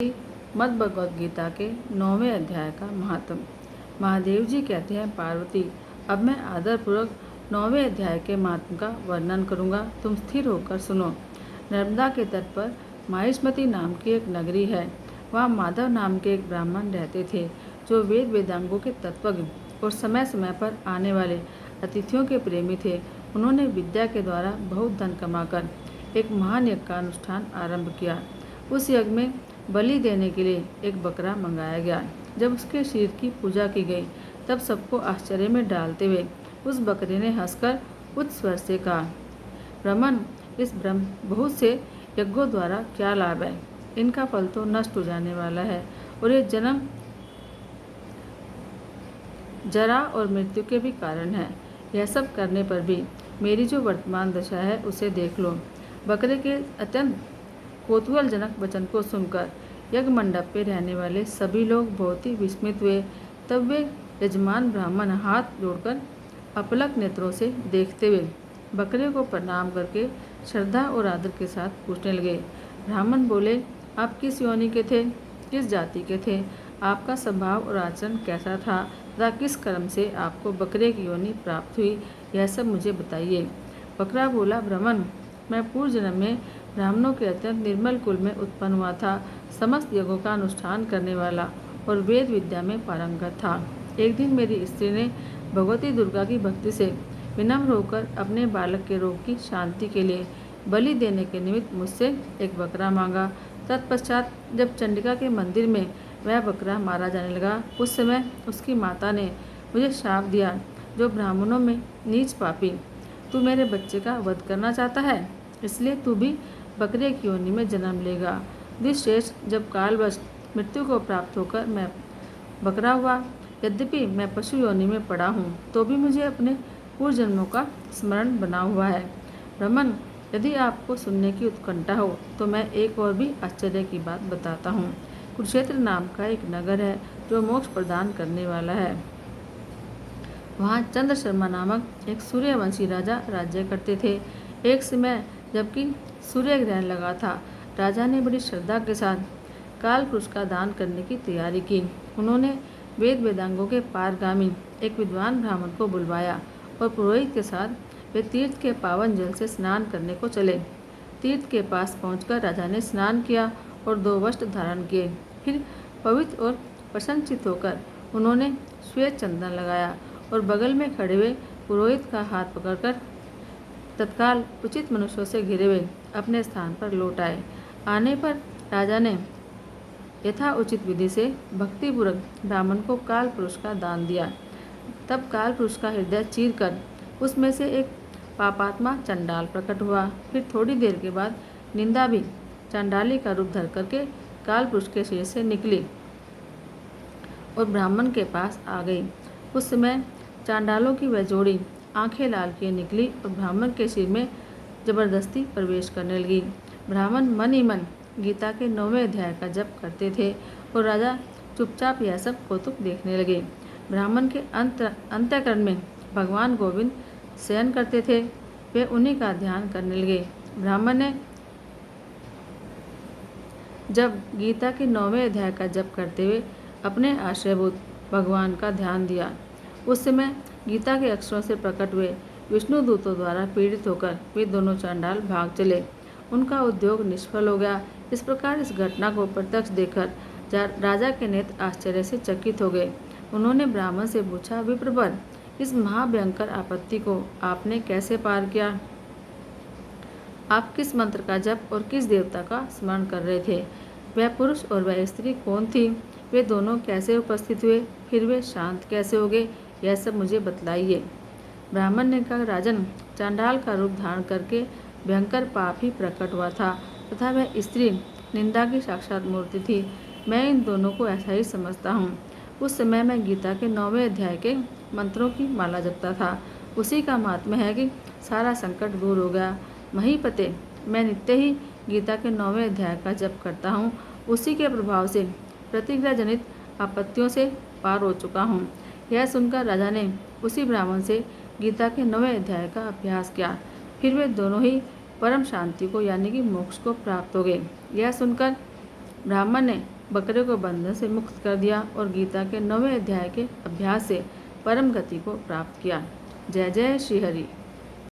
श्रीमद् भगवद गीता के 9वें अध्याय का महात्म। महादेव जी कहते हैं, पार्वती, अब मैं आदरपूर्वक 9वें अध्याय के महात्म का वर्णन करूंगा, तुम स्थिर होकर सुनो। नर्मदा के तट पर माहिष्मती नाम की एक नगरी है। वहाँ माधव नाम के एक ब्राह्मण रहते थे, जो वेद वेदांगों के तत्वज्ञ और समय समय पर आने वाले अतिथियों के प्रेमी थे। उन्होंने विद्या के द्वारा बहुत धन कमाकर एक महान यज्ञ का अनुष्ठान आरंभ किया। उस यज्ञ में बलि देने के लिए एक बकरा मंगाया गया। जब उसके शरीर की पूजा की गई, तब सबको आश्चर्य में डालते हुए उस बकरे ने हंसकर उच्च स्वर से कहा, ब्राह्मण, इस ब्रह्म बहुत से यज्ञों द्वारा क्या लाभ है? इनका फल तो नष्ट हो जाने वाला है और ये जन्म, जरा और मृत्यु के भी कारण है। यह सब करने पर भी मेरी जो वर्तमान दशा है उसे देख लो। बकरे के अत्यंत कौतूहलजनक वचन को सुनकर यज्ञ मंडप पे रहने वाले सभी लोग बहुत ही विस्मित हुए। तब वे यजमान ब्राह्मण हाथ जोड़कर अपलक नेत्रों से देखते हुए बकरे को प्रणाम करके श्रद्धा और आदर के साथ पूछने लगे। ब्राह्मण बोले, आप किस योनि के थे, किस जाति के थे, आपका स्वभाव और आचरण कैसा था तथा किस कर्म से आपको बकरे की योनि प्राप्त हुई, यह सब मुझे बताइए। बकरा बोला, ब्राह्मण, मैं पूर्व जन्म में ब्राह्मणों के अत्यंत निर्मल कुल में उत्पन्न हुआ था, समस्त यज्ञों का अनुष्ठान करने वाला और वेद विद्या में पारंगत था। एक दिन मेरी स्त्री ने भगवती दुर्गा की भक्ति से विनम्र होकर अपने बालक के रोग की शांति के लिए बलि देने के निमित्त मुझसे एक बकरा मांगा। तत्पश्चात जब चंडिका के मंदिर में वह बकरा मारा जाने लगा, उस समय उसकी माता ने मुझे श्राप दिया, जो ब्राह्मणों में नीच पापी, तू मेरे बच्चे का वध करना चाहता है, इसलिए तू भी बकरे की योनि में जन्म लेगा। द्विश्रेष्ठ, जब कालवश मृत्यु को प्राप्त होकर मैं बकरा हुआ, यद्यपि मैं पशु योनि में पड़ा हूँ, तो भी मुझे अपने पूर्व जन्मों का स्मरण बना हुआ है। ब्राह्मण, यदि आपको सुनने की उत्कंठा हो तो मैं एक और भी आश्चर्य की बात बताता हूँ। कुरुक्षेत्र नाम का एक नगर है, जो मोक्ष प्रदान करने वाला है। वहाँ चंद्र शर्मा नामक एक सूर्यवंशी राजा राज्य करते थे। एक समय जबकि सूर्य ग्रहण लगा था, राजा ने बड़ी श्रद्धा के साथ काल पुरुष का दान करने की तैयारी की। उन्होंने वेद वेदांगों के पारगामी एक विद्वान ब्राह्मण को बुलवाया और पुरोहित के साथ वे तीर्थ के पावन जल से स्नान करने को चले। तीर्थ के पास पहुंचकर राजा ने स्नान किया और 2 वस्त्र धारण किए। फिर पवित्र और प्रसन्नचित होकर उन्होंने श्वेत चंदन लगाया और बगल में खड़े हुए पुरोहित का हाथ पकड़कर तत्काल उचित मनुष्यों से घिरे हुए अपने स्थान पर लौट आए। आने पर राजा ने यथा उचित विधि से भक्तिपूर्वक ब्राह्मण को काल पुरुष का दान दिया। तब काल पुरुष का हृदय चीरकर उसमें से एक पापात्मा चंडाल प्रकट हुआ। फिर थोड़ी देर के बाद निंदा भी चंडाली का रूप धर करके काल पुरुष के शरीर से निकली और ब्राह्मण के पास आ गई। उस समय चांडालों की वह जोड़ी आंखें लाल किए निकली और ब्राह्मण के सिर में जबरदस्ती प्रवेश करने लगी। ब्राह्मण मन ही मन गीता के 9वें अध्याय का जप करते थे और राजा चुपचाप यह सब कौतुक देखने लगे। ब्राह्मण के अंतःकरण में भगवान गोविंद शयन करते थे, वे उन्हीं का ध्यान करने लगे। ब्राह्मण ने जब गीता के 9वें अध्याय का जप करते हुए अपने आश्रयभूत भगवान का ध्यान दिया, उस समय गीता के अक्षरों से प्रकट हुए विष्णु दूतों द्वारा पीड़ित होकर वे दोनों चांडाल भाग चले। उनका उद्योग निष्फल हो गया। इस प्रकार इस घटना को प्रत्यक्ष देखकर राजा के नेत्र आश्चर्य से चकित हो गए। उन्होंने ब्राह्मण से पूछा, विप्रवर, इस महाभयंकर आपत्ति को आपने कैसे पार किया? आप किस मंत्र का जप और किस देवता का स्मरण कर रहे थे? वह पुरुष और वह स्त्री कौन थी? वे दोनों कैसे उपस्थित हुए? फिर वे शांत कैसे हो गए? यह सब मुझे बतलाइए। ब्राह्मण ने कहा, राजन, चांडाल का रूप धारण करके भयंकर पाप ही प्रकट हुआ था तथा वह स्त्री निंदा की साक्षात मूर्ति थी। मैं इन दोनों को ऐसा ही समझता हूँ। उस समय मैं गीता के 9वें अध्याय के मंत्रों की माला जपता था। उसी का महात्म्य है कि सारा संकट दूर हो गया। महीपते, मैं नित्य ही गीता के 9वें अध्याय का जप करता हूँ। उसी के प्रभाव से प्रतिक्रिया जनित आपत्तियों से पार हो चुका हूँ। यह सुनकर राजा ने उसी ब्राह्मण से गीता के 9वें अध्याय का अभ्यास किया। फिर वे दोनों ही परम शांति को यानी कि मोक्ष को प्राप्त हो गए। यह सुनकर ब्राह्मण ने बकरे को बंधन से मुक्त कर दिया और गीता के 9वें अध्याय के अभ्यास से परम गति को प्राप्त किया। जय जय श्री हरि।